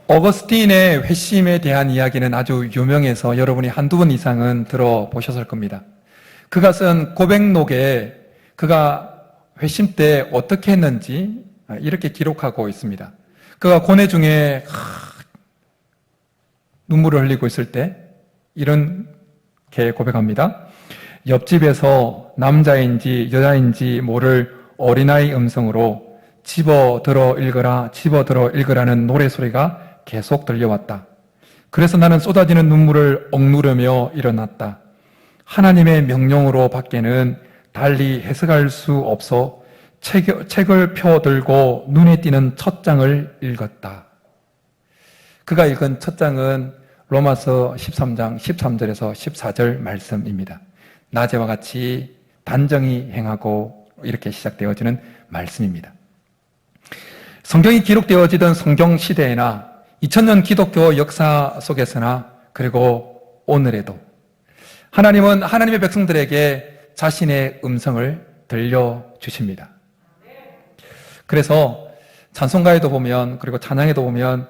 어거스틴의 회심에 대한 이야기는 아주 유명해서 여러분이 한두 번 이상은 들어보셨을 겁니다. 그가 쓴 고백록에 그가 회심 때 어떻게 했는지 이렇게 기록하고 있습니다. 그가 고뇌 중에 눈물을 흘리고 있을 때 이렇게 고백합니다. 옆집에서 남자인지 여자인지 모를 어린아이 음성으로 집어들어 읽으라는 노래소리가 계속 들려왔다. 그래서 나는 쏟아지는 눈물을 억누르며 일어났다. 하나님의 명령으로 밖에는 달리 해석할 수 없어 책을 펴들고 눈에 띄는 첫 장을 읽었다. 그가 읽은 첫 장은 로마서 13장 13절에서 14절 말씀입니다. 낮에와 같이 단정히 행하고 이렇게 시작되어지는 말씀입니다. 성경이 기록되어지던 성경 시대에나 2000년 기독교 역사 속에서나 그리고 오늘에도 하나님은 하나님의 백성들에게 자신의 음성을 들려주십니다. 그래서 찬송가에도 보면 그리고 찬양에도 보면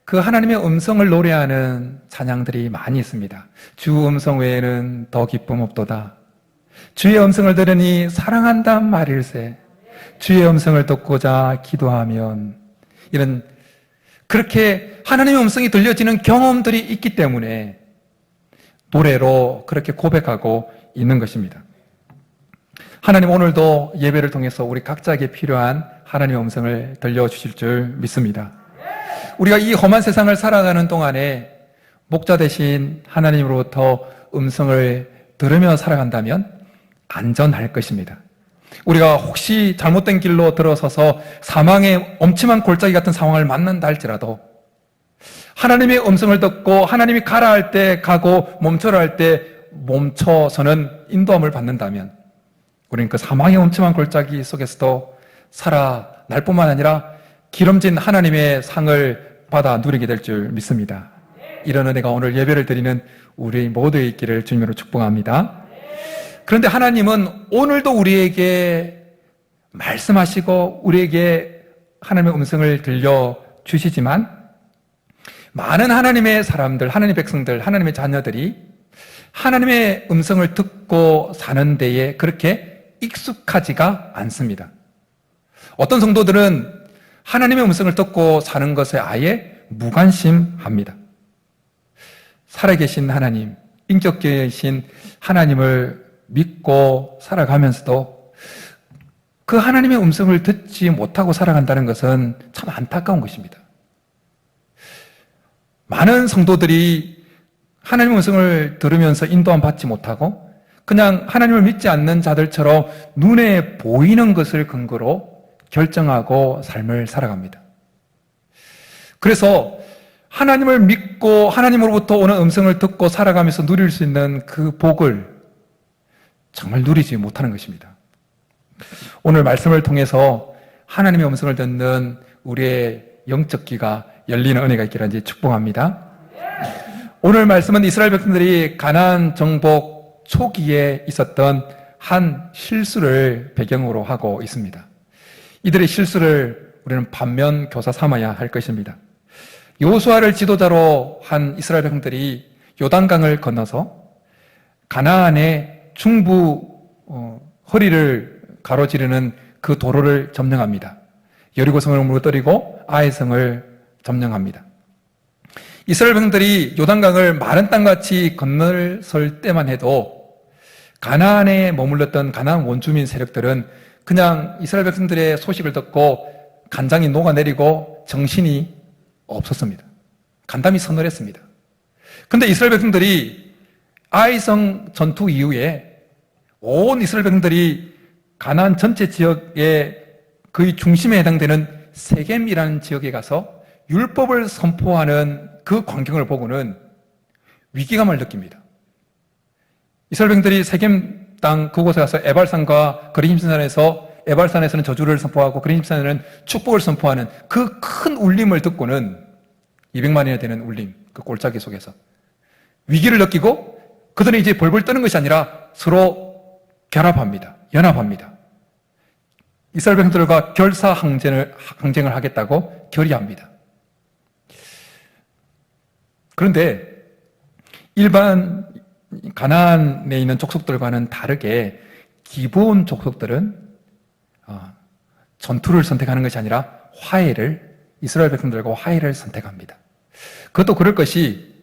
그 하나님의 음성을 노래하는 찬양들이 많이 있습니다. 주 음성 외에는 더 기쁨 없도다. 주의 음성을 들으니 사랑한단 말일세. 주의 음성을 듣고자 기도하면 이런 그렇게 하나님의 음성이 들려지는 경험들이 있기 때문에 노래로 그렇게 고백하고 있는 것입니다. 하나님 오늘도 예배를 통해서 우리 각자에게 필요한 하나님의 음성을 들려주실 줄 믿습니다. 우리가 이 험한 세상을 살아가는 동안에 목자 되신 하나님으로부터 음성을 들으며 살아간다면 안전할 것입니다. 우리가 혹시 잘못된 길로 들어서서 사망의 엄침한 골짜기 같은 상황을 만난다 할지라도 하나님의 음성을 듣고 하나님이 가라 할 때 가고 멈춰라 할 때 멈춰서는 인도함을 받는다면 우리는 그 사망의 엄침한 골짜기 속에서도 살아날 뿐만 아니라 기름진 하나님의 상을 받아 누리게 될 줄 믿습니다. 이런 은혜가 오늘 예배를 드리는 우리 모두의 있기를 주님으로 축복합니다. 그런데 하나님은 오늘도 우리에게 말씀하시고 우리에게 하나님의 음성을 들려주시지만 많은 하나님의 사람들, 하나님의 백성들, 하나님의 자녀들이 하나님의 음성을 듣고 사는 데에 그렇게 익숙하지가 않습니다. 어떤 성도들은 하나님의 음성을 듣고 사는 것에 아예 무관심합니다. 살아계신 하나님, 인격계신 하나님을 믿고 살아가면서도 그 하나님의 음성을 듣지 못하고 살아간다는 것은 참 안타까운 것입니다. 많은 성도들이 하나님의 음성을 들으면서 인도함 받지 못하고 그냥 하나님을 믿지 않는 자들처럼 눈에 보이는 것을 근거로 결정하고 삶을 살아갑니다. 그래서 하나님을 믿고 하나님으로부터 오는 음성을 듣고 살아가면서 누릴 수 있는 그 복을 정말 누리지 못하는 것입니다. 오늘 말씀을 통해서 하나님의 음성을 듣는 우리의 영적 귀가 열리는 은혜가 있기를 축복합니다. 오늘 말씀은 이스라엘 백성들이 가나안 정복 초기에 있었던 한 실수를 배경으로 하고 있습니다. 이들의 실수를 우리는 반면 교사 삼아야 할 것입니다. 여호수아를 지도자로 한 이스라엘 백성들이 요단강을 건너서 가나안의 중부 허리를 가로지르는 그 도로를 점령합니다. 여리고성을 무너뜨리고 아이성을 점령합니다. 이스라엘 백성들이 요단강을 마른 땅같이 건널설 때만 해도 가나안에 머물렀던 가나안 원주민 세력들은 그냥 이스라엘 백성들의 소식을 듣고 간장이 녹아내리고 정신이 없었습니다. 간담이 서늘했습니다. 그런데 이스라엘 백성들이 아이성 전투 이후에 온 이스라엘 백성들이 가나안 전체 지역의 거의 중심에 해당되는 세겜이라는 지역에 가서 율법을 선포하는 그 광경을 보고는 위기감을 느낍니다. 이스라엘 백성들이 세겜 땅 그곳에 가서 에발산과 그리심산에서 에발산에서는 저주를 선포하고 그리심산에는 축복을 선포하는 그 큰 울림을 듣고는 200만이나 되는 울림, 그 골짜기 속에서 위기를 느끼고 그들은 이제 벌벌 떠는 것이 아니라 서로 결합합니다. 연합합니다. 이스라엘 백성들과 결사 항쟁을 하겠다고 결의합니다. 그런데 일반 가나안에 있는 족속들과는 다르게 기브온 족속들은 전투를 선택하는 것이 아니라 이스라엘 백성들과 화해를 선택합니다. 그것도 그럴 것이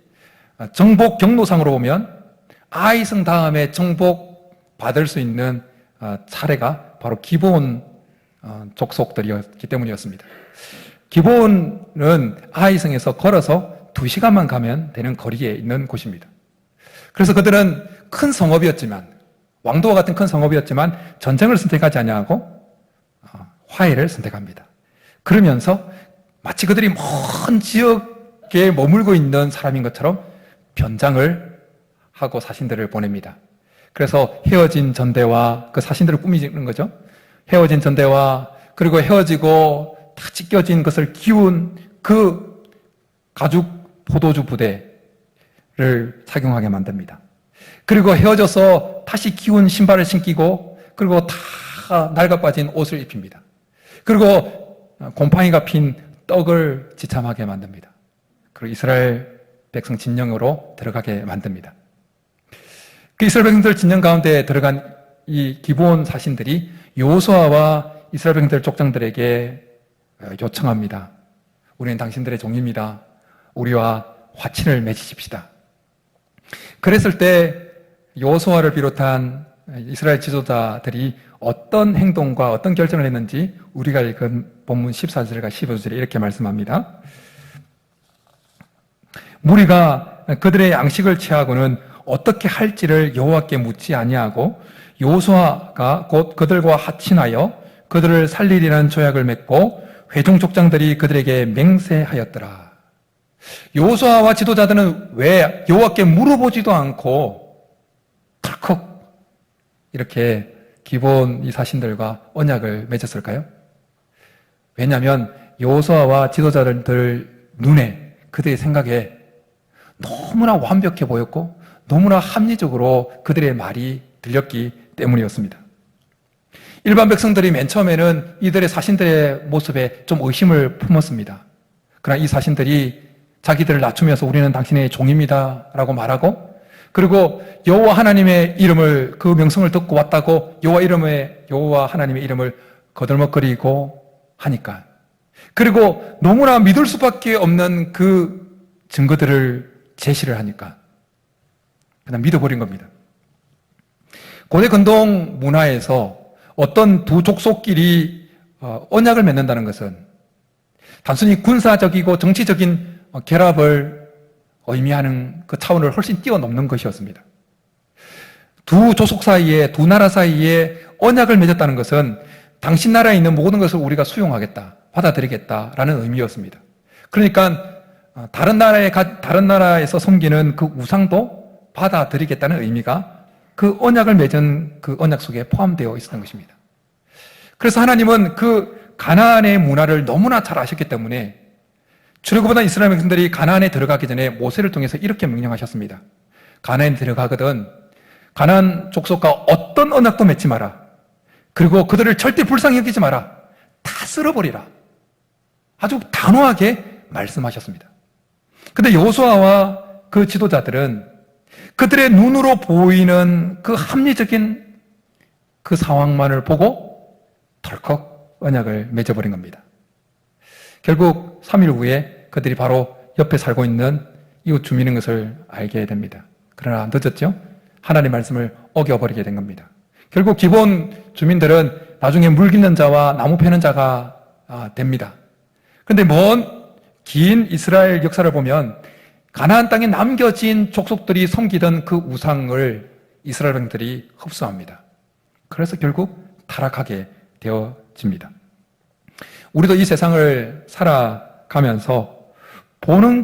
정복 경로상으로 보면 아이성 다음에 정복 받을 수 있는 차례가 바로 기브온 족속들이었기 때문이었습니다. 기브온은 아이성에서 걸어서 2시간만 가면 되는 거리에 있는 곳입니다. 그래서 그들은 큰 성읍이었지만, 왕도와 같은 큰 성읍이었지만 전쟁을 선택하지 아니하고 화해를 선택합니다. 그러면서 마치 그들이 먼 지역에 머물고 있는 사람인 것처럼 변장을 하고 사신들을 보냅니다. 그래서 헤어진 전대와 그 사신들을 꾸미는 거죠. 헤어진 전대와 그리고 헤어지고 다 찢겨진 것을 기운 그 가죽 포도주 부대를 착용하게 만듭니다. 그리고 헤어져서 다시 기운 신발을 신기고 그리고 다 낡아 빠진 옷을 입힙니다. 그리고 곰팡이가 핀 떡을 지참하게 만듭니다. 그리고 이스라엘 백성 진영으로 들어가게 만듭니다. 그 이스라엘 백성들 진영 가운데 들어간 이 기브온 사신들이 여호수아와 이스라엘 백성들 족장들에게 요청합니다. 우리는 당신들의 종입니다. 우리와 화친을 맺으십시다. 그랬을 때 여호수아를 비롯한 이스라엘 지도자들이 어떤 행동과 어떤 결정을 했는지 우리가 읽은 본문 14절과 15절에 이렇게 말씀합니다. 무리가 그들의 양식을 취하고는 어떻게 할지를 여호와께 묻지 아니하고 여호수아가 곧 그들과 합친하여 그들을 살리리라는 조약을 맺고 회중 족장들이 그들에게 맹세하였더라. 여호수아와 지도자들은 왜 여호와께 물어보지도 않고 덜컥 이렇게 기브온 이 사신들과 언약을 맺었을까요? 왜냐하면 여호수아와 지도자들 눈에 그들의 생각에 너무나 완벽해 보였고 너무나 합리적으로 그들의 말이 들렸기 때문이었습니다. 일반 백성들이 맨 처음에는 이들의 사신들의 모습에 좀 의심을 품었습니다. 그러나 이 사신들이 자기들을 낮추면서 우리는 당신의 종입니다 라고 말하고 그리고 여호와 하나님의 이름을 그 명성을 듣고 왔다고 여호와 하나님의 이름을 거들먹거리고 하니까 그리고 너무나 믿을 수밖에 없는 그 증거들을 제시를 하니까 그냥 믿어버린 겁니다. 고대 근동 문화에서 어떤 두 족속끼리 언약을 맺는다는 것은 단순히 군사적이고 정치적인 결합을 의미하는 그 차원을 훨씬 뛰어넘는 것이었습니다. 두 조속 사이에, 두 나라 사이에 언약을 맺었다는 것은 당신 나라에 있는 모든 것을 우리가 수용하겠다, 받아들이겠다라는 의미였습니다. 그러니까 다른 나라에서 섬기는 그 우상도 받아들이겠다는 의미가 그 언약을 맺은 그 언약 속에 포함되어 있었던 것입니다. 그래서 하나님은 그 가나안의 문화를 너무나 잘 아셨기 때문에 출애굽하던 이스라엘 백성들이 가나안에 들어가기 전에 모세를 통해서 이렇게 명령하셨습니다. 가나안에 들어가거든 가나안 족속과 어떤 언약도 맺지 마라. 그리고 그들을 절대 불쌍히 여기지 마라. 다 쓸어버리라. 아주 단호하게 말씀하셨습니다. 근데 여호수아와 그 지도자들은 그들의 눈으로 보이는 그 합리적인 그 상황만을 보고 덜컥 언약을 맺어버린 겁니다. 결국 3일 후에 그들이 바로 옆에 살고 있는 이웃 주민인 것을 알게 됩니다. 그러나 늦었죠? 하나님의 말씀을 어겨버리게 된 겁니다. 결국 기본 주민들은 나중에 물 깃는 자와 나무 패는 자가 됩니다. 그런데 먼 긴 이스라엘 역사를 보면 가나안 땅에 남겨진 족속들이 섬기던 그 우상을 이스라엘 백성들이 흡수합니다. 그래서 결국 타락하게 되어집니다. 우리도 이 세상을 살아가면서 보는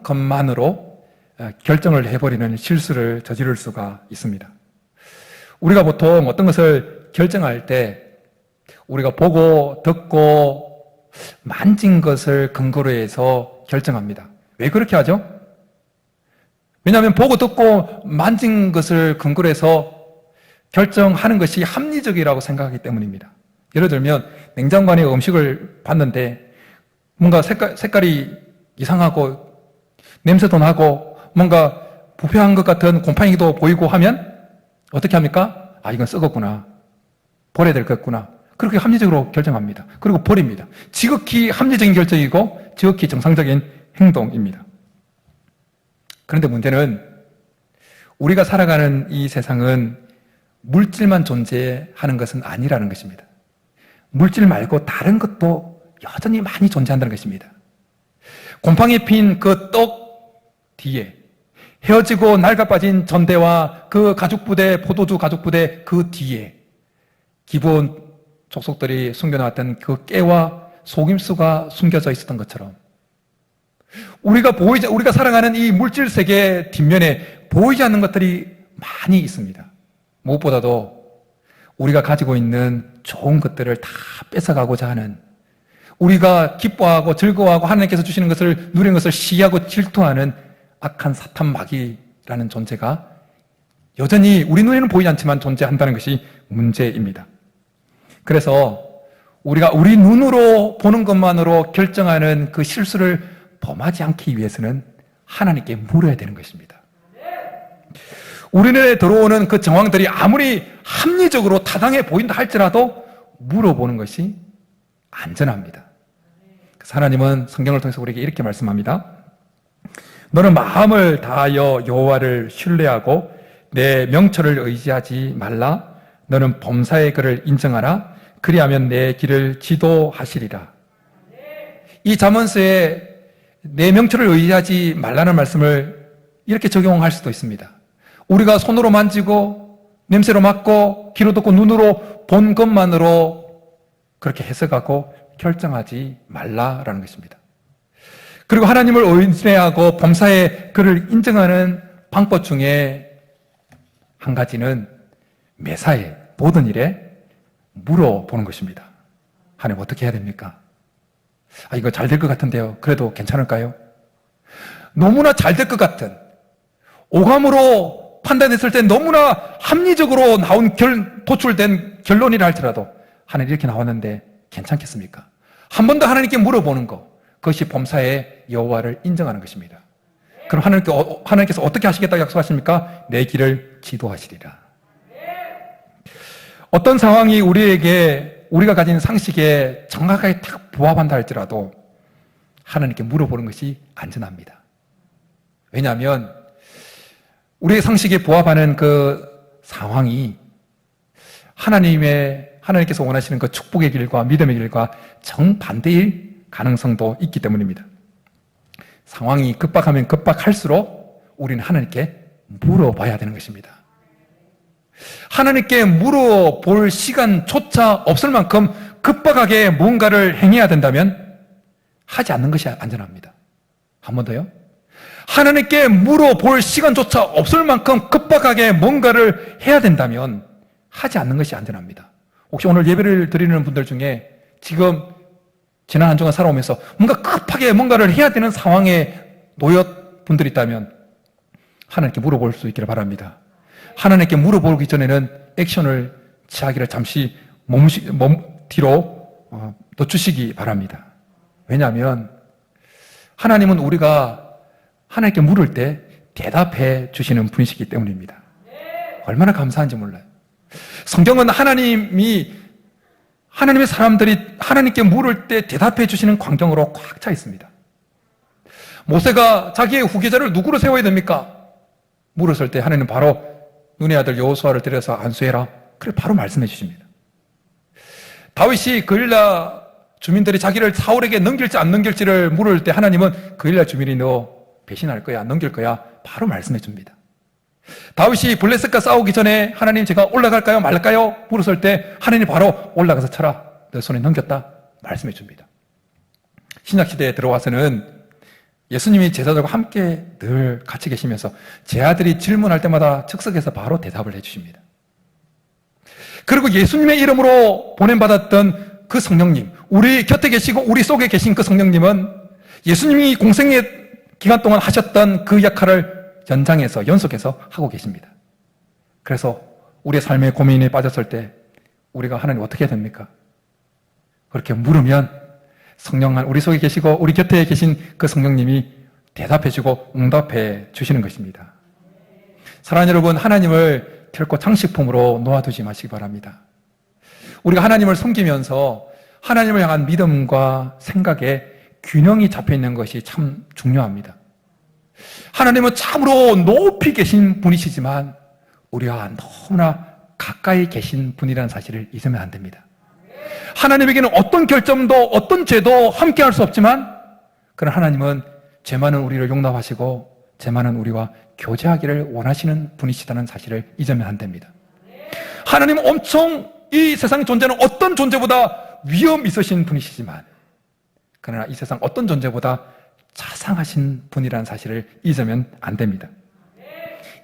것만으로 결정을 해버리는 실수를 저지를 수가 있습니다. 우리가 보통 어떤 것을 결정할 때 우리가 보고 듣고 만진 것을 근거로 해서 결정합니다. 왜 그렇게 하죠? 왜냐하면 보고 듣고 만진 것을 근거로 해서 결정하는 것이 합리적이라고 생각하기 때문입니다. 예를 들면 냉장고 안에 음식을 봤는데 뭔가 색깔이 이상하고 냄새도 나고 뭔가 부패한 것 같은 곰팡이도 보이고 하면 어떻게 합니까? 아, 이건 썩었구나. 버려야 될 거구나. 그렇게 합리적으로 결정합니다. 그리고 버립니다. 지극히 합리적인 결정이고 지극히 정상적인 행동입니다. 그런데 문제는 우리가 살아가는 이 세상은 물질만 존재하는 것은 아니라는 것입니다. 물질 말고 다른 것도 여전히 많이 존재한다는 것입니다. 곰팡이 핀 그 떡 뒤에 헤어지고 낡아빠진 전대와 그 가죽부대, 포도주 가죽부대 그 뒤에 기본 족속들이 숨겨놨던 그 깨와 속임수가 숨겨져 있었던 것처럼 우리가 살아가는 이 물질 세계 뒷면에 보이지 않는 것들이 많이 있습니다. 무엇보다도 우리가 가지고 있는 좋은 것들을 다 뺏어가고자 하는, 우리가 기뻐하고 즐거워하고 하나님께서 주시는 것을 누리는 것을 시기하고 질투하는 악한 사탄 마귀라는 존재가 여전히 우리 눈에는 보이지 않지만 존재한다는 것이 문제입니다. 그래서 우리가 우리 눈으로 보는 것만으로 결정하는 그 실수를 범하지 않기 위해서는 하나님께 물어야 되는 것입니다. 우리 눈에 들어오는 그 정황들이 아무리 합리적으로 타당해 보인다 할지라도 물어보는 것이 안전합니다. 그래서 하나님은 성경을 통해서 우리에게 이렇게 말씀합니다. 너는 마음을 다하여 여호와를 신뢰하고 내 명철을 의지하지 말라. 너는 범사의 그를 인정하라. 그리하면 내 길을 지도하시리라. 이 잠언서에 내 명철을 의지하지 말라는 말씀을 이렇게 적용할 수도 있습니다. 우리가 손으로 만지고 냄새로 맡고 귀로 듣고 눈으로 본 것만으로 그렇게 해석하고 결정하지 말라라는 것입니다. 그리고 하나님을 의뢰하고 범사에 그를 인정하는 방법 중에 한 가지는 매사에 모든 일에 물어보는 것입니다. 하나님 어떻게 해야 됩니까? 아, 이거 잘 될 것 같은데요. 그래도 괜찮을까요? 너무나 잘 될 것 같은, 오감으로 판단했을 때 너무나 합리적으로 도출된 결론이라 할지라도 하나님 이렇게 나왔는데 괜찮겠습니까? 한 번 더 하나님께 물어보는 것, 그것이 범사의 여호와를 인정하는 것입니다. 그럼 하나님께서 어떻게 하시겠다고 약속하십니까? 내 길을 지도하시리라. 어떤 상황이 우리가 가진 상식에 정확하게 딱 부합한다 할지라도 하나님께 물어보는 것이 안전합니다. 왜냐하면 우리의 상식에 부합하는 그 상황이 하나님께서 원하시는 그 축복의 길과 믿음의 길과 정반대일 가능성도 있기 때문입니다. 상황이 급박하면 급박할수록 우리는 하나님께 물어봐야 되는 것입니다. 하나님께 물어볼 시간조차 없을 만큼 급박하게 뭔가를 행해야 된다면 하지 않는 것이 안전합니다. 한 번 더요. 하나님께 물어볼 시간조차 없을 만큼 급박하게 뭔가를 해야 된다면 하지 않는 것이 안전합니다. 혹시 오늘 예배를 드리는 분들 중에 지금 지난 한 주간 살아오면서 뭔가 급하게 뭔가를 해야 되는 상황에 놓여 분들이 있다면 하나님께 물어볼 수 있기를 바랍니다. 하나님께 물어보기 전에는 액션을 취하기를 잠시 뒤로 늦추시기 바랍니다. 왜냐하면 하나님은 우리가 하나님께 물을 때 대답해 주시는 분이시기 때문입니다. 얼마나 감사한지 몰라요. 성경은 하나님의 사람들이 하나님께 물을 때 대답해 주시는 광경으로 꽉 차 있습니다. 모세가 자기의 후계자를 누구로 세워야 됩니까? 물었을 때 하나님은 바로 눈의 아들 여호수아를 데려서 안수해라. 그래 바로 말씀해 주십니다. 다윗이 그일라 주민들이 자기를 사울에게 넘길지 안 넘길지를 물을 때 하나님은 그일라 주민이 너 배신할 거야, 넘길 거야, 바로 말씀해 줍니다. 다윗이 블레셋과 싸우기 전에 하나님 제가 올라갈까요 말까요 물었을 때 하나님 바로 올라가서 쳐라, 내 손에 넘겼다 말씀해 줍니다. 신약시대에 들어와서는 예수님이 제자들과 함께 늘 같이 계시면서 제 아들이 질문할 때마다 즉석에서 바로 대답을 해주십니다. 그리고 예수님의 이름으로 보냄받았던 그 성령님, 우리 곁에 계시고 우리 속에 계신 그 성령님은 예수님이 공생의 기간 동안 하셨던 그 역할을 연속해서 하고 계십니다. 그래서 우리의 삶의 고민에 빠졌을 때 우리가 하나님 어떻게 해야 됩니까? 그렇게 물으면 성령 우리 속에 계시고 우리 곁에 계신 그 성령님이 대답해 주고 응답해 주시는 것입니다. 사랑하는 여러분, 하나님을 결코 장식품으로 놓아두지 마시기 바랍니다. 우리가 하나님을 섬기면서 하나님을 향한 믿음과 생각에 균형이 잡혀 있는 것이 참 중요합니다. 하나님은 참으로 높이 계신 분이시지만 우리와 너무나 가까이 계신 분이라는 사실을 잊으면 안 됩니다. 하나님에게는 어떤 결점도 어떤 죄도 함께 할 수 없지만 그러나 하나님은 죄 많은 우리를 용납하시고 죄 많은 우리와 교제하기를 원하시는 분이시다는 사실을 잊으면 안 됩니다. 하나님은 엄청 이 세상에 존재하는 어떤 존재보다 위험 있으신 분이시지만 그러나 이 세상 어떤 존재보다 자상하신 분이라는 사실을 잊으면 안 됩니다.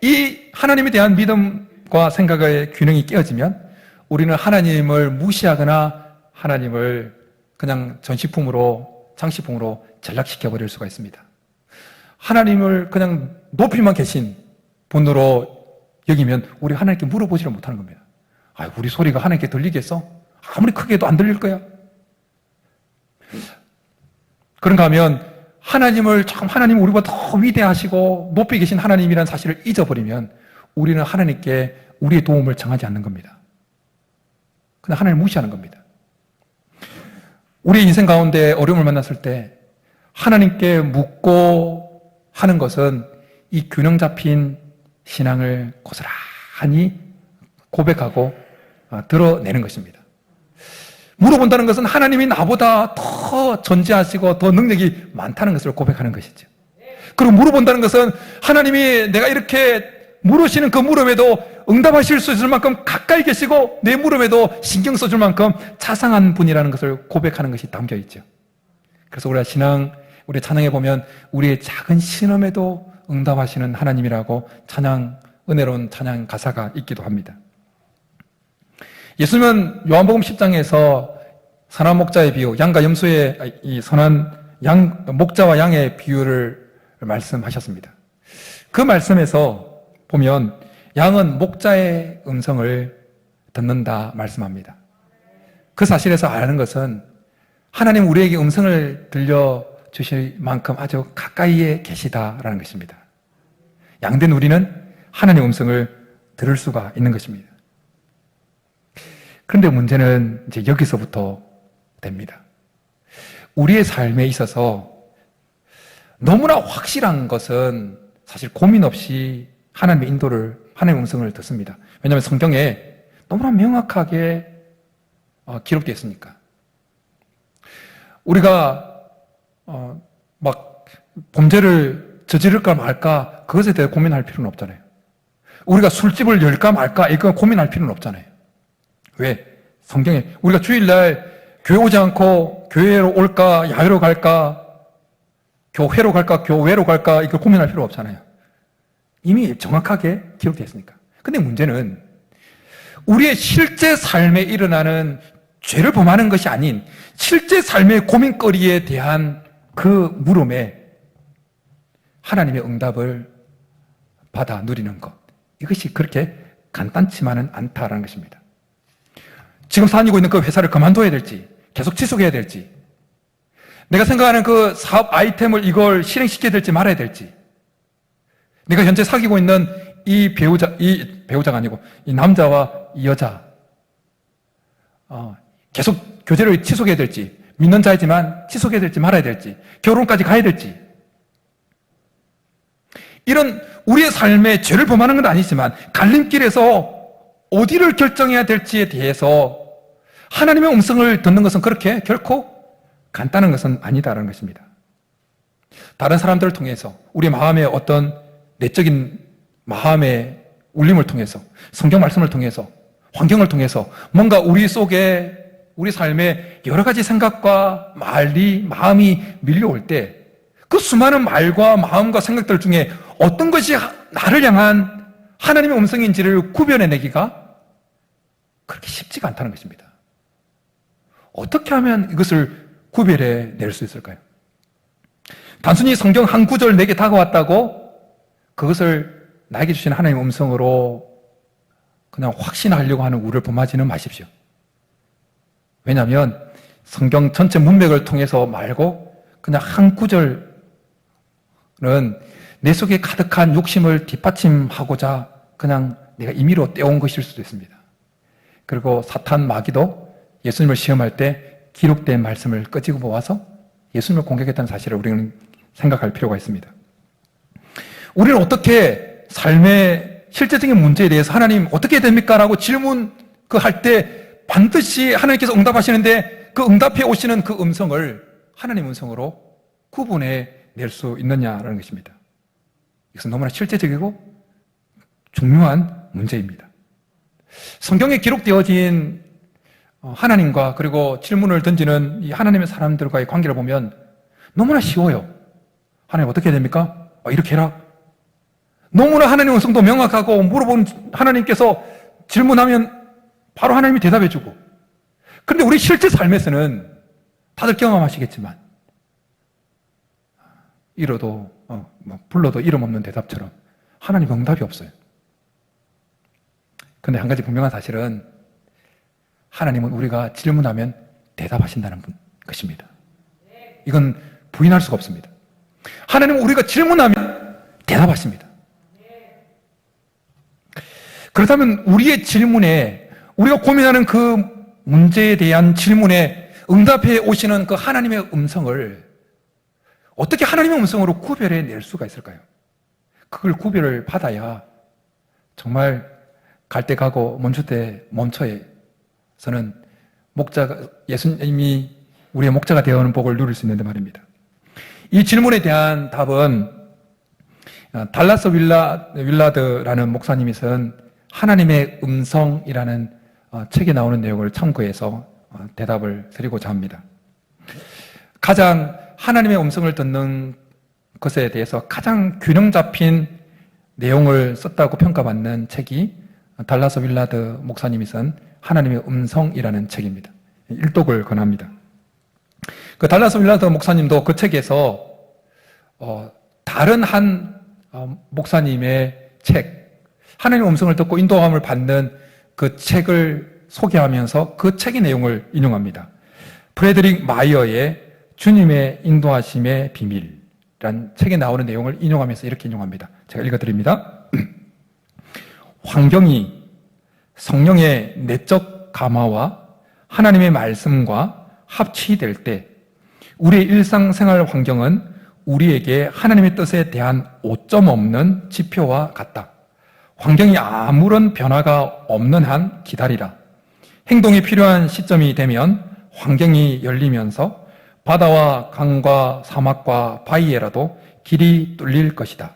이 하나님에 대한 믿음과 생각의 균형이 깨어지면 우리는 하나님을 무시하거나 하나님을 그냥 전시품으로 장식품으로 전락시켜버릴 수가 있습니다. 하나님을 그냥 높이만 계신 분으로 여기면 우리 하나님께 물어보지를 못하는 겁니다. 아, 우리 소리가 하나님께 들리겠어? 아무리 크게 해도 안 들릴 거야. 그런가 하면 하나님 우리보다 더 위대하시고 높이 계신 하나님이라는 사실을 잊어버리면 우리는 하나님께 우리의 도움을 청하지 않는 겁니다. 그냥 하나님을 무시하는 겁니다. 우리 인생 가운데 어려움을 만났을 때 하나님께 묻고 하는 것은 이 균형 잡힌 신앙을 고스란히 고백하고 드러내는 것입니다. 물어본다는 것은 하나님이 나보다 더 전지하시고 더 능력이 많다는 것을 고백하는 것이죠. 그리고 물어본다는 것은 하나님이 내가 이렇게 물으시는 그 물음에도 응답하실 수 있을 만큼 가까이 계시고 내 물음에도 신경 써줄 만큼 자상한 분이라는 것을 고백하는 것이 담겨 있죠. 그래서 우리 찬양에 보면 우리의 작은 신음에도 응답하시는 하나님이라고 은혜로운 찬양 가사가 있기도 합니다. 예수님은 요한복음 10장에서 선한 목자의 비유, 양과 염소의 이 선한 목자와 양의 비유를 말씀하셨습니다. 그 말씀에서 보면 양은 목자의 음성을 듣는다 말씀합니다. 그 사실에서 아는 것은 하나님 우리에게 음성을 들려주실 만큼 아주 가까이에 계시다라는 것입니다. 양된 우리는 하나님의 음성을 들을 수가 있는 것입니다. 그런데 문제는 이제 여기서부터 됩니다. 우리의 삶에 있어서 너무나 확실한 것은 사실 고민 없이 하나님의 하나님의 음성을 듣습니다. 왜냐하면 성경에 너무나 명확하게 기록되어 있으니까. 우리가 막 범죄를 저지를까 말까 그것에 대해 고민할 필요는 없잖아요. 우리가 술집을 열까 말까 이거 고민할 필요는 없잖아요. 왜? 성경에 우리가 주일날 교회 오지 않고 교회로 올까 야외로 갈까 교회로 갈까 교외로 갈까 이거 고민할 필요 없잖아요. 이미 정확하게 기록되어 있으니까. 근데 문제는 우리의 실제 삶에 일어나는 죄를 범하는 것이 아닌 실제 삶의 고민거리에 대한 그 물음에 하나님의 응답을 받아 누리는 것, 이것이 그렇게 간단치만은 않다라는 것입니다. 지금 다니고 있는 그 회사를 그만둬야 될지 계속 지속해야 될지, 내가 생각하는 그 사업 아이템을 이걸 실행시켜야 될지 말아야 될지, 내가 현재 사귀고 있는 이 배우자가 아니고 이 남자와 이 여자 계속 교제를 지속해야 될지, 믿는 자이지만 지속해야 될지 말아야 될지, 결혼까지 가야 될지, 이런 우리의 삶에 죄를 범하는 건 아니지만 갈림길에서 어디를 결정해야 될지에 대해서 하나님의 음성을 듣는 것은 그렇게 결코 간단한 것은 아니다라는 것입니다. 다른 사람들을 통해서 우리 마음의 어떤 내적인 마음의 울림을 통해서, 성경 말씀을 통해서, 환경을 통해서 뭔가 우리 속에 우리 삶에 여러 가지 생각과 마음이 밀려올 때 그 수많은 말과 마음과 생각들 중에 어떤 것이 나를 향한 하나님의 음성인지를 구별해내기가 그렇게 쉽지가 않다는 것입니다. 어떻게 하면 이것을 구별해낼 수 있을까요? 단순히 성경 한 구절 내게 다가왔다고 그것을 나에게 주신 하나님의 음성으로 그냥 확신하려고 하는 우를 범하지는 마십시오. 왜냐하면 성경 전체 문맥을 통해서 말고 그냥 한 구절 내 속에 가득한 욕심을 뒷받침하고자 그냥 내가 임의로 떼온 것일 수도 있습니다. 그리고 사탄 마귀도 예수님을 시험할 때 기록된 말씀을 끄집어 모아서 예수님을 공격했다는 사실을 우리는 생각할 필요가 있습니다. 우리는 어떻게 삶의 실제적인 문제에 대해서 하나님 어떻게 됩니까? 라고 질문 할 때 반드시 하나님께서 응답하시는데 그 응답해 오시는 그 음성을 하나님 음성으로 구분해 낼 수 있느냐라는 것입니다. 이것은 너무나 실제적이고 중요한 문제입니다. 성경에 기록되어진 하나님과 그리고 질문을 던지는 이 하나님의 사람들과의 관계를 보면 너무나 쉬워요. 하나님 어떻게 해야 됩니까? 이렇게 해라. 너무나 하나님의 음성도 명확하고 물어보는 하나님께서 질문하면 바로 하나님이 대답해주고. 그런데 우리 실제 삶에서는 다들 경험하시겠지만 이러도 불러도 이름 없는 대답처럼 하나님 응답이 없어요. 그런데 한 가지 분명한 사실은 하나님은 우리가 질문하면 대답하신다는 것입니다. 이건 부인할 수가 없습니다. 하나님은 우리가 질문하면 대답하십니다. 그렇다면 우리의 질문에, 우리가 고민하는 그 문제에 대한 질문에 응답해 오시는 그 하나님의 음성을 어떻게 하나님의 음성으로 구별해 낼 수가 있을까요? 그걸 구별을 받아야 정말 갈 때 가고 멈출 때 멈춰서는 예수님이 우리의 목자가 되어오는 복을 누릴 수 있는데 말입니다. 이 질문에 대한 답은 달라스 윌라드라는 목사님이 쓴 하나님의 음성이라는 책에 나오는 내용을 참고해서 대답을 드리고자 합니다. 가장 하나님의 음성을 듣는 것에 대해서 가장 균형 잡힌 내용을 썼다고 평가받는 책이 달라스 윌라드 목사님이 쓴 하나님의 음성이라는 책입니다. 일독을 권합니다. 그 달라스 윌라드 목사님도 그 책에서 다른 한 목사님의 책, 하나님의 음성을 듣고 인도함을 받는 그 책을 소개하면서 그 책의 내용을 인용합니다. 프레드릭 마이어의 주님의 인도하심의 비밀이라는 책에 나오는 내용을 인용하면서 이렇게 인용합니다. 제가 읽어드립니다. 환경이 성령의 내적 감화와 하나님의 말씀과 합치될 때 우리의 일상생활 환경은 우리에게 하나님의 뜻에 대한 오점 없는 지표와 같다. 환경이 아무런 변화가 없는 한 기다리라. 행동이 필요한 시점이 되면 환경이 열리면서 바다와 강과 사막과 바위에라도 길이 뚫릴 것이다.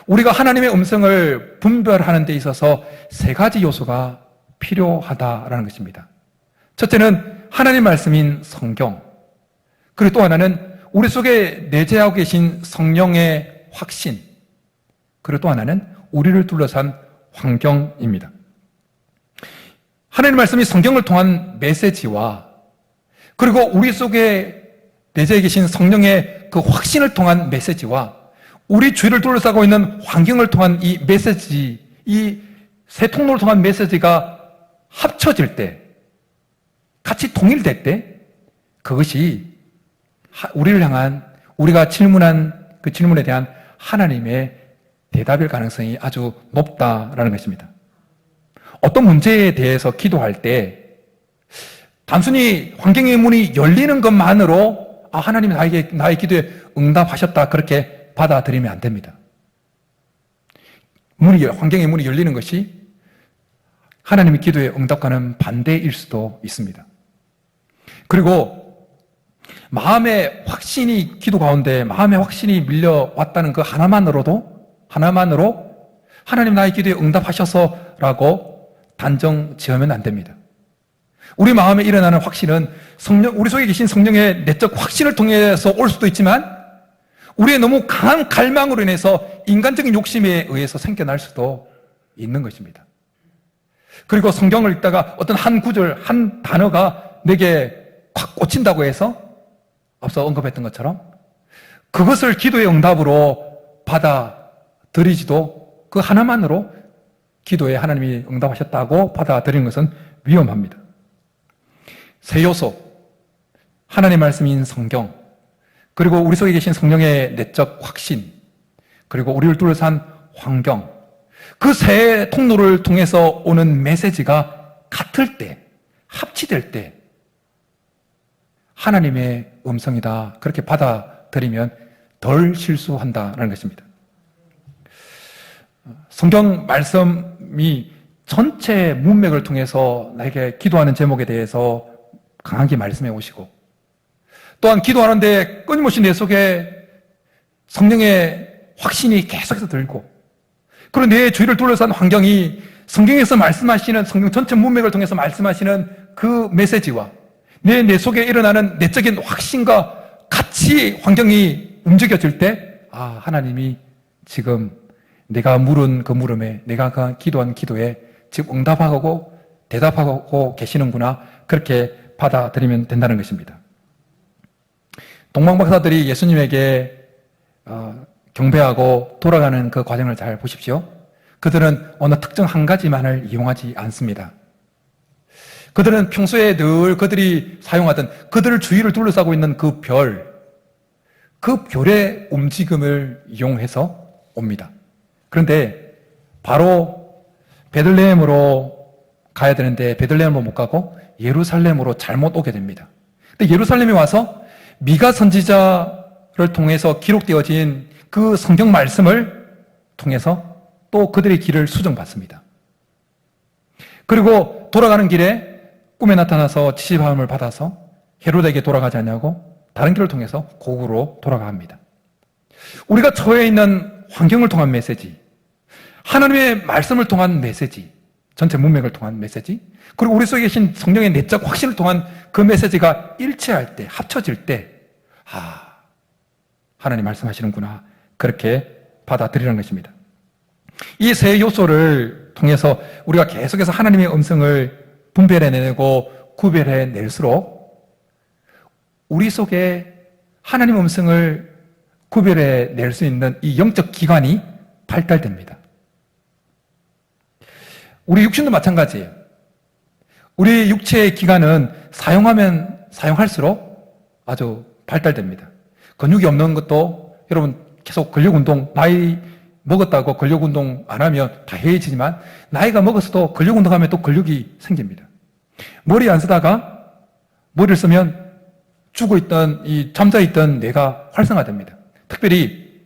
우리가 하나님의 음성을 분별하는 데 있어서 세 가지 요소가 필요하다라는 것입니다. 첫째는 하나님 말씀인 성경, 그리고 또 하나는 우리 속에 내재하고 계신 성령의 확신, 그리고 또 하나는 우리를 둘러싼 환경입니다. 하나님 말씀이 성경을 통한 메시지와 그리고 우리 속에 내재해 계신 성령의 그 확신을 통한 메시지와 우리 주위를 둘러싸고 있는 환경을 통한 이 메시지, 이 세 통로를 통한 메시지가 합쳐질 때, 같이 통일될 때, 그것이 우리를 향한, 우리가 질문한 그 질문에 대한 하나님의 대답일 가능성이 아주 높다라는 것입니다. 어떤 문제에 대해서 기도할 때 단순히 환경의 문이 열리는 것만으로 하나님이 나의 기도에 응답하셨다 그렇게 받아들이면 안 됩니다. 환경의 문이 열리는 것이 하나님의 기도에 응답과는 반대일 수도 있습니다. 그리고 마음의 확신이 기도 가운데 마음의 확신이 밀려왔다는 그 하나만으로 하나님 나의 기도에 응답하셔서라고 단정 지으면 안 됩니다. 우리 마음에 일어나는 확신은 우리 속에 계신 성령의 내적 확신을 통해서 올 수도 있지만 우리의 너무 강한 갈망으로 인해서 인간적인 욕심에 의해서 생겨날 수도 있는 것입니다. 그리고 성경을 읽다가 어떤 한 구절, 한 단어가 내게 확 꽂힌다고 해서 앞서 언급했던 것처럼 그것을 기도의 응답으로 받아들이지도 그 하나만으로 기도에 하나님이 응답하셨다고 받아들이는 것은 위험합니다. 세 요소, 하나님 말씀인 성경, 그리고 우리 속에 계신 성령의 내적 확신, 그리고 우리를 둘러싼 환경, 그 세 통로를 통해서 오는 메시지가 같을 때, 합치될 때 하나님의 음성이다, 그렇게 받아들이면 덜 실수한다는 것입니다. 성경 말씀이 전체 문맥을 통해서 나에게 기도하는 제목에 대해서 강하게 말씀해 오시고, 또한 기도하는데 끊임없이 내 속에 성령의 확신이 계속해서 들고, 그리고 내 주위를 둘러싼 환경이 성경에서 말씀하시는, 성경 전체 문맥을 통해서 말씀하시는 그 메시지와 내 속에 일어나는 내적인 확신과 같이 환경이 움직여질 때, 하나님이 지금 내가 물은 그 물음에, 내가 기도한 기도에 지금 응답하고 대답하고 계시는구나, 그렇게 받아들이면 된다는 것입니다. 동방박사들이 예수님에게 경배하고 돌아가는 그 과정을 잘 보십시오. 그들은 어느 특정 한 가지만을 이용하지 않습니다. 그들은 평소에 늘 그들이 사용하던, 그들을 주위를 둘러싸고 있는 그 별의 움직임을 이용해서 옵니다. 그런데 바로 베들레헴으로 가야 되는데 베들레헴으로 못 가고 예루살렘으로 잘못 오게 됩니다. 근데 예루살렘에 와서 미가 선지자를 통해서 기록되어진 그 성경 말씀을 통해서 또 그들의 길을 수정받습니다. 그리고 돌아가는 길에 꿈에 나타나서 지시함을 받아서 헤로데에게 돌아가지 않냐고 다른 길을 통해서 고국으로 돌아갑니다. 우리가 처해 있는 환경을 통한 메시지, 하나님의 말씀을 통한 메시지, 전체 문맥을 통한 메시지, 그리고 우리 속에 계신 성령의 내적 확신을 통한 그 메시지가 일치할 때, 합쳐질 때, 하나님 말씀하시는구나, 그렇게 받아들이는 것입니다. 이 세 요소를 통해서 우리가 계속해서 하나님의 음성을 분별해내고 구별해낼수록 우리 속에 하나님 음성을 구별해낼 수 있는 이 영적 기관이 발달됩니다. 우리 육신도 마찬가지예요. 우리 육체의 기관은 사용하면 사용할수록 아주 발달됩니다. 근육이 없는 것도 여러분 계속 근력운동, 나이 먹었다고 근력운동 안 하면 다 해해지지만 나이가 먹었어도 근력운동하면 또 근력이 생깁니다. 머리 안 쓰다가 머리를 쓰면 죽어있던, 잠자있던 뇌가 활성화됩니다. 특별히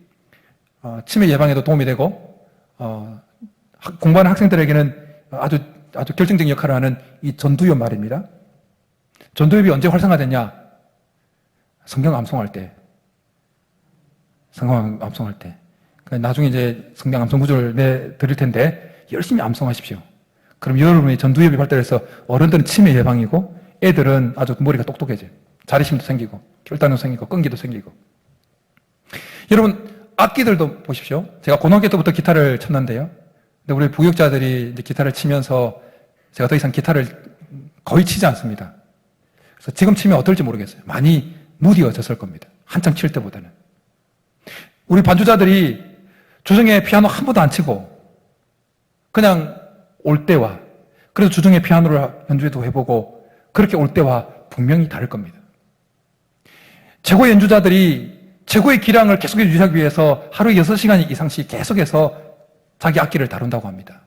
치매 예방에도 도움이 되고 공부하는 학생들에게는 아주 결정적인 역할을 하는 이 전두엽 말입니다. 전두엽이 언제 활성화됐냐? 성경 암송할 때. 성경 암송할 때. 나중에 이제 성경 암송 구절을 드릴 텐데 열심히 암송하십시오. 그럼 여러분의 전두엽이 발달해서 어른들은 치매 예방이고 애들은 아주 머리가 똑똑해져요. 자립심도 생기고 결단도 생기고 끈기도 생기고. 여러분 악기들도 보십시오. 제가 고등학교 때부터 기타를 쳤는데요. 근데 우리 부역자들이 이제 기타를 치면서 제가 더 이상 기타를 거의 치지 않습니다. 그래서 지금 치면 어떨지 모르겠어요. 많이 무뎌졌을 겁니다. 한참 칠 때보다는. 우리 반주자들이 주중에 피아노 한 번도 안 치고 그냥 올 때와, 그래서 주중에 피아노를 연주도 해보고 그렇게 올 때와 분명히 다를 겁니다. 최고의 연주자들이 최고의 기량을 계속해서 유지하기 위해서 하루에 6시간 이상씩 계속해서 자기 악기를 다룬다고 합니다.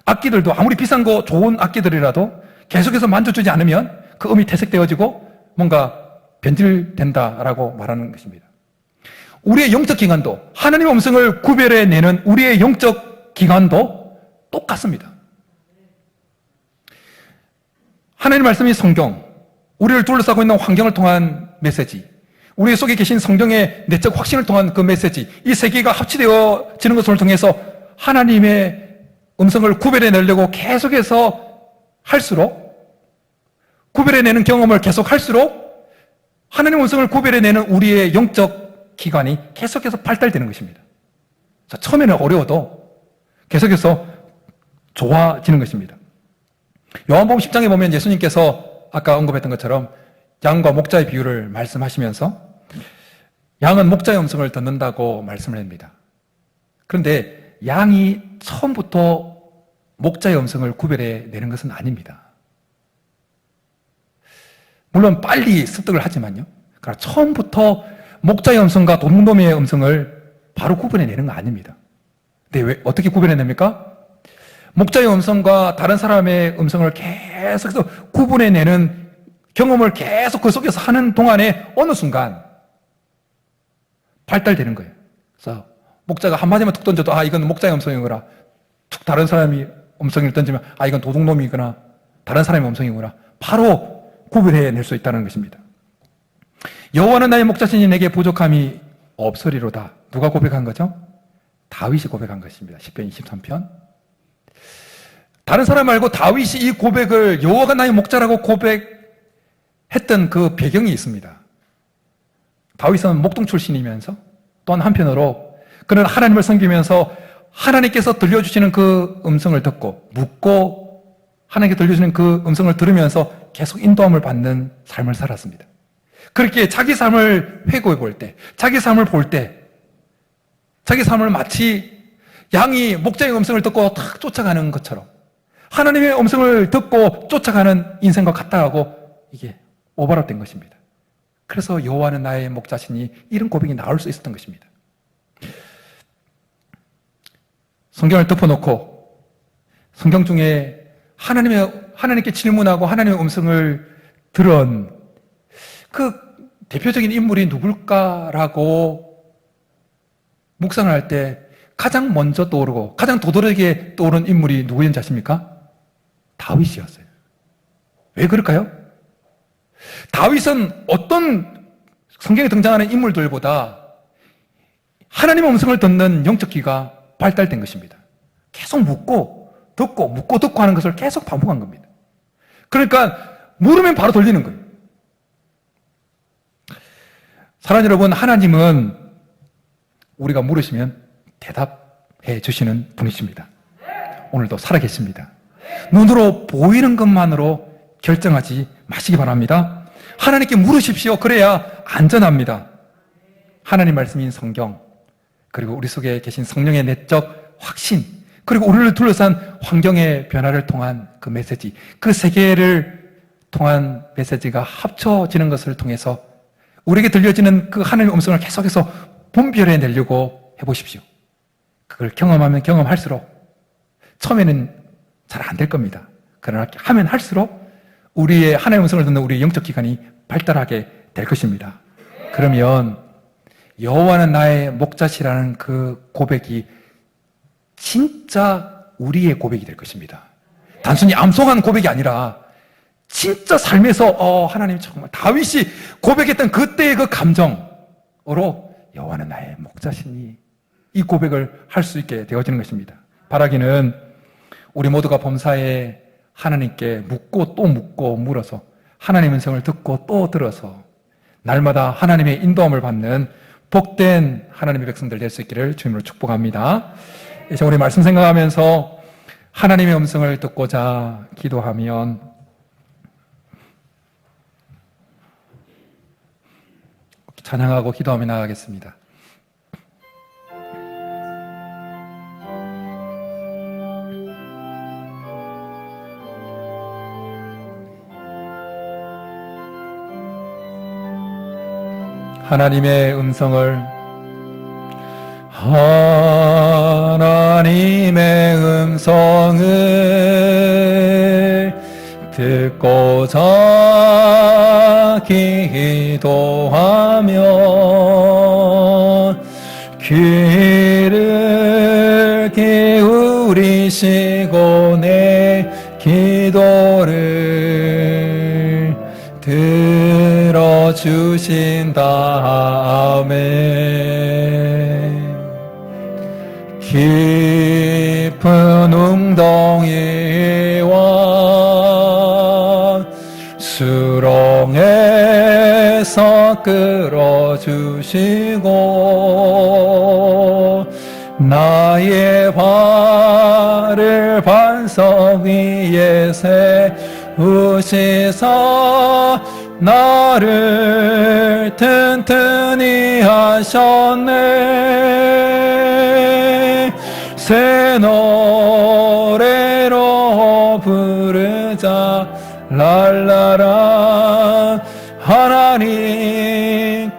악기들도 아무리 비싼 거 좋은 악기들이라도 계속해서 만져주지 않으면 그 음이 퇴색되어지고 뭔가 변질된다라고 말하는 것입니다. 우리의 영적 기관도, 하나님의 음성을 구별해내는 우리의 영적 기관도 똑같습니다. 하나님 말씀이 성경, 우리를 둘러싸고 있는 환경을 통한 메시지, 우리 속에 계신 성경의 내적 확신을 통한 그 메시지, 이 세 개가 합치되어지는 것을 통해서 하나님의 음성을 구별해내려고 계속해서 할수록, 구별해내는 경험을 계속 할수록 하나님의 음성을 구별해내는 우리의 영적 기관이 계속해서 발달되는 것입니다. 자, 처음에는 어려워도 계속해서 좋아지는 것입니다. 요한복음 10장에 보면 예수님께서 아까 언급했던 것처럼 양과 목자의 비유를 말씀하시면서 양은 목자의 음성을 듣는다고 말씀을 합니다. 그런데 양이 처음부터 목자의 음성을 구별해내는 것은 아닙니다. 물론 빨리 습득을 하지만요. 그러나 처음부터 목자의 음성과 도둑놈의 음성을 바로 구분해내는 거 아닙니다. 근데 왜 어떻게 구분해냅니까? 목자의 음성과 다른 사람의 음성을 계속해서 구분해내는 경험을 계속 그 속에서 하는 동안에 어느 순간 발달되는 거예요. 그래서 목자가 한마디만 툭 던져도 이건 목자의 음성이구나. 툭 다른 사람이 음성을 던지면 이건 도둑놈이구나. 다른 사람의 음성이구나. 바로 구분해낼 수 있다는 것입니다. 여호와는 나의 목자시니 내게 부족함이 없으리로다. 누가 고백한 거죠? 다윗이 고백한 것입니다. 시편 23편. 다른 사람 말고 다윗이 이 고백을 여호와가 나의 목자라고 고백했던 그 배경이 있습니다. 다윗은 목동 출신이면서 또한 한편으로 그는 하나님을 섬기면서 하나님께서 들려주시는 그 음성을 듣고 묻고 하나님께 들려주시는 그 음성을 들으면서 계속 인도함을 받는 삶을 살았습니다. 그렇게 자기 삶을 회고해 볼 때, 자기 삶을 볼 때, 자기 삶을 마치 양이 목자의 음성을 듣고 탁 쫓아가는 것처럼 하나님의 음성을 듣고 쫓아가는 인생과 같다고 이게 오버랩된 것입니다. 그래서 여호와는 나의 목자시니 이런 고백이 나올 수 있었던 것입니다. 성경을 덮어놓고 성경 중에 하나님께 질문하고 하나님의 음성을 들은 그 대표적인 인물이 누굴까라고 묵상을 할 때 가장 먼저 떠오르고 가장 도드라지게 떠오른 인물이 누구였는지 아십니까? 다윗이었어요. 왜 그럴까요? 다윗은 어떤 성경에 등장하는 인물들보다 하나님의 음성을 듣는 영적 귀가 발달된 것입니다. 계속 묻고 듣고 하는 것을 계속 반복한 겁니다. 그러니까 물으면 바로 들리는 거예요. 사랑하는 여러분, 하나님은 우리가 물으시면 대답해 주시는 분이십니다. 오늘도 살아계십니다. 눈으로 보이는 것만으로 결정하지 마시기 바랍니다. 하나님께 물으십시오. 그래야 안전합니다. 하나님 말씀인 성경, 그리고 우리 속에 계신 성령의 내적 확신, 그리고 우리를 둘러싼 환경의 변화를 통한 그 메시지, 그 세 개를 통한 메시지가 합쳐지는 것을 통해서 우리에게 들려지는 그 하나님의 음성을 계속해서 분별해내려고 해보십시오. 그걸 경험하면 경험할수록 처음에는 잘 안 될 겁니다. 그러나 하면 할수록 우리의 하나님의 음성을 듣는 우리의 영적 기관이 발달하게 될 것입니다. 그러면 여호와는 나의 목자시라는 그 고백이 진짜 우리의 고백이 될 것입니다. 단순히 암송한 고백이 아니라 진짜 삶에서 하나님 정말 다윗이 고백했던 그때의 그 감정으로 여호와는 나의 목자시니 이 고백을 할 수 있게 되어지는 것입니다. 바라기는 우리 모두가 범사에 하나님께 묻고 또 묻고 물어서 하나님의 음성을 듣고 또 들어서 날마다 하나님의 인도함을 받는 복된 하나님의 백성들 될 수 있기를 주님으로 축복합니다. 이제 우리 말씀 생각하면서 하나님의 음성을 듣고자 기도하면 찬양하고 기도하며 나가겠습니다. 하나님의 음성을 듣고자 기도하며 귀를 기울이시고 내 기도를 들어주신 다음에 깊은 웅덩이와 수렁에서 끌어주시고 나의 발을 반석 위에 세우시사 나를 튼튼히 하셨네. 새 노래로 부르자 랄라라. 하나님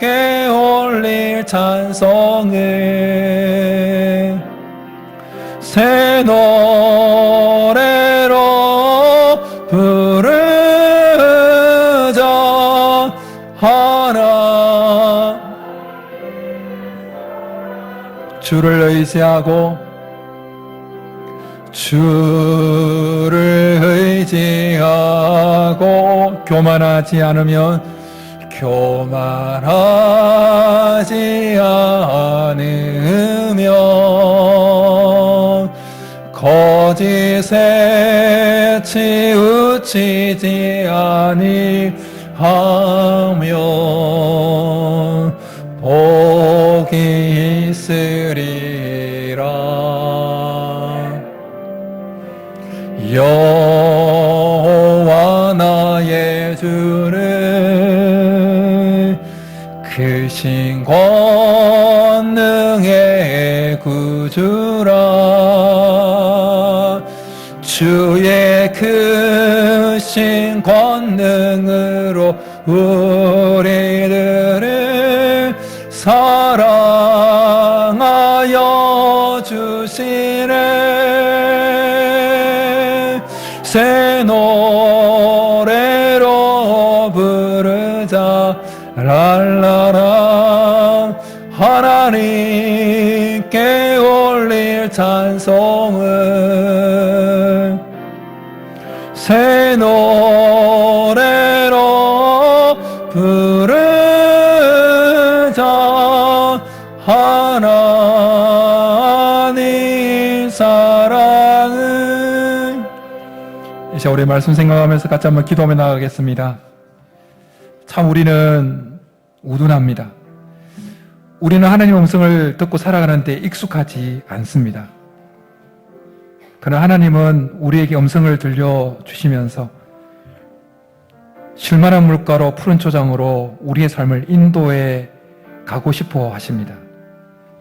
하나님께 올릴 찬송을 새 노래로 부르자. 하나 주를 의지하고 주를 의지하고 교만하지 않으면 교만하지 않으면 거짓에 치우치지 아니하면 복이 있으리라. 여호와 나의 주는 크신 권능의 구주라. 주의 크신 권능으로 우리들을 사랑하여 주시네. 새 노래로 부르자. 랄라라. 하나님께 올릴 찬송을 새 노래로 부르자. 하나님 사랑을. 이제 우리 말씀 생각하면서 같이 한번 기도하며 나가겠습니다. 참 우리는 우둔합니다. 우리는 하나님의 음성을 듣고 살아가는데 익숙하지 않습니다. 그러나 하나님은 우리에게 음성을 들려주시면서 쉴만한 물가로 푸른 초장으로 우리의 삶을 인도해 가고 싶어 하십니다.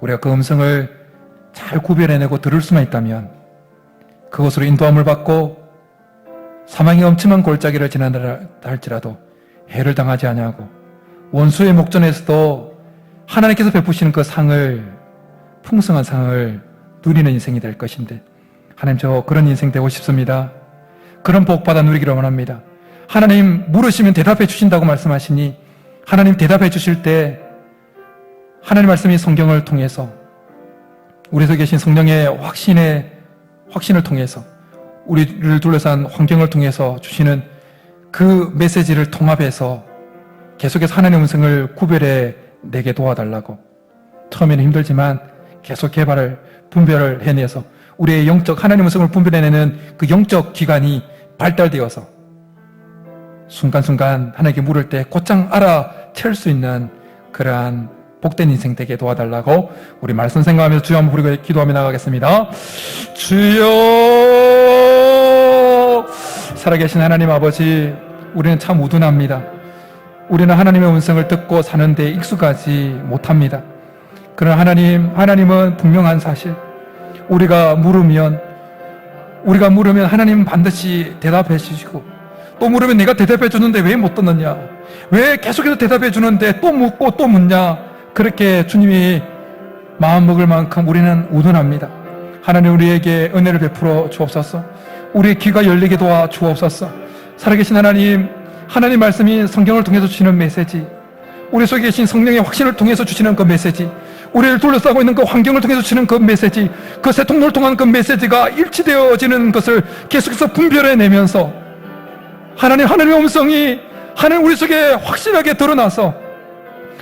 우리가 그 음성을 잘 구별해내고 들을 수만 있다면 그것으로 인도함을 받고 사망의 엄침한 골짜기를 지난다 할지라도 해를 당하지 아니하고 원수의 목전에서도 하나님께서 베푸시는 그 상을, 풍성한 상을 누리는 인생이 될 것인데, 하나님, 저 그런 인생 되고 싶습니다. 그런 복 받아 누리기를 원합니다. 하나님 물으시면 대답해 주신다고 말씀하시니 하나님 대답해 주실 때 하나님 말씀이 성경을 통해서 우리 속에 계신 성령의 확신을 통해서 우리를 둘러싼 환경을 통해서 주시는 그 메시지를 통합해서 계속해서 하나님의 음성을 구별해 내게 도와달라고, 처음에는 힘들지만 계속 분별을 해내서 우리의 영적 하나님의 음성을 분별해내는 그 영적 기관이 발달되어서 순간순간 하나님께 물을 때 곧장 알아챌 수 있는 그러한 복된 인생 되게 도와달라고 우리 말씀 생각하면서 주여 한번 부르고 기도하며 나가겠습니다. 주여. 살아계신 하나님 아버지, 우리는 참 우둔합니다. 우리는 하나님의 음성을 듣고 사는데 익숙하지 못합니다. 그러나 하나님은 분명한 사실, 우리가 물으면 하나님은 반드시 대답해 주시고, 또 물으면 내가 대답해 주는데 왜 못 듣느냐, 왜 계속해서 대답해 주는데 또 묻고 또 묻냐, 그렇게 주님이 마음 먹을 만큼 우리는 우둔합니다. 하나님, 우리에게 은혜를 베풀어 주옵소서. 우리의 귀가 열리게 도와 주옵소서. 살아계신 하나님 말씀이 성경을 통해서 주시는 메시지, 우리 속에 계신 성령의 확신을 통해서 주시는 그 메시지, 우리를 둘러싸고 있는 그 환경을 통해서 주시는 그 메시지, 그 새 통로를 통한 그 메시지가 일치되어지는 것을 계속해서 분별해내면서 하나님의 음성이 우리 속에 확실하게 드러나서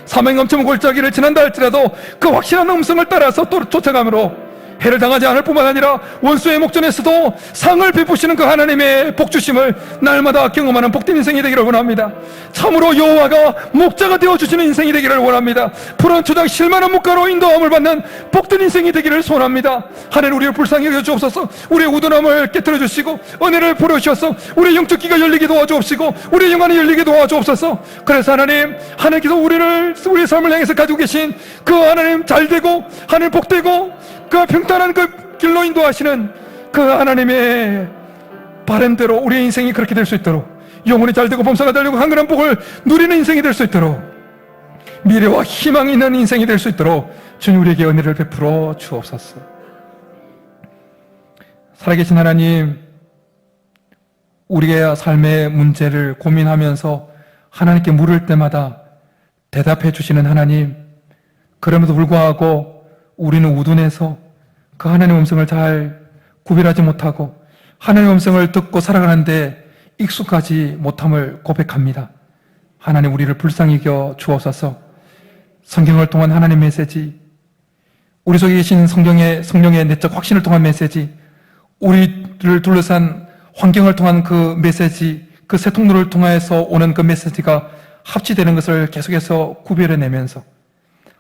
사망의 엄청난 골짜기를 지난다 할지라도 그 확실한 음성을 따라서 또 쫓아감으로 해를 당하지 않을 뿐만 아니라 원수의 목전에서도 상을 베푸시는 그 하나님의 복주심을 날마다 경험하는 복된 인생이 되기를 원합니다. 참으로 여호와가 목자가 되어주시는 인생이 되기를 원합니다. 푸른 초장 실만한 물가로 인도함을 받는 복된 인생이 되기를 소원합니다. 하나님, 우리를 불쌍히 여겨주옵소서. 우리의 우둔함을 깨뜨려 주시고 은혜를 부어주셔서 우리의 영적 귀가 열리게 도와주옵시고 우리의 영안이 열리게 도와주옵소서. 그래서 하나님께서 우리의 삶을 향해서 가지고 계신 그 하나님 잘되고 하나님 복되고 그 평탄한 그 길로 인도하시는 그 하나님의 바람대로 우리의 인생이 그렇게 될 수 있도록, 영혼이 잘되고 범사가 잘되고 강건한 복을 누리는 인생이 될 수 있도록 미래와 희망이 있는 인생이 될 수 있도록 주님 우리에게 은혜를 베풀어 주옵소서. 살아계신 하나님, 우리의 삶의 문제를 고민하면서 하나님께 물을 때마다 대답해 주시는 하나님, 그럼에도 불구하고 우리는 우둔해서 그 하나님의 음성을 잘 구별하지 못하고 하나님의 음성을 듣고 살아가는데 익숙하지 못함을 고백합니다. 하나님, 우리를 불쌍히 여겨 주옵소서. 성경을 통한 하나님의 메시지, 우리 속에 계신 성령의 내적 확신을 통한 메시지, 우리를 둘러싼 환경을 통한 그 메시지, 그 세 통로를 통해서 오는 그 메시지가 합치되는 것을 계속해서 구별해내면서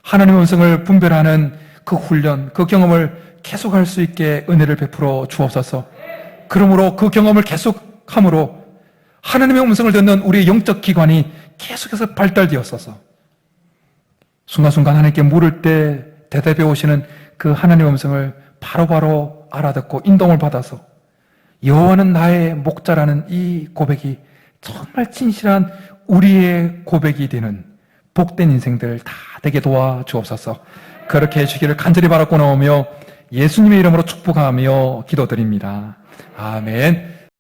하나님의 음성을 분별하는 그 훈련, 그 경험을 계속할 수 있게 은혜를 베풀어 주옵소서. 그러므로 그 경험을 계속함으로 하나님의 음성을 듣는 우리의 영적 기관이 계속해서 발달되었어서 순간순간 하나님께 물을 때 대답해 오시는 그 하나님의 음성을 바로바로 알아듣고 인동을 받아서 여호와는 나의 목자라는 이 고백이 정말 진실한 우리의 고백이 되는 복된 인생들 다 되게 도와주옵소서. 그렇게 해주시기를 간절히 바라고 나오며 예수님의 이름으로 축복하며 기도드립니다. 아멘.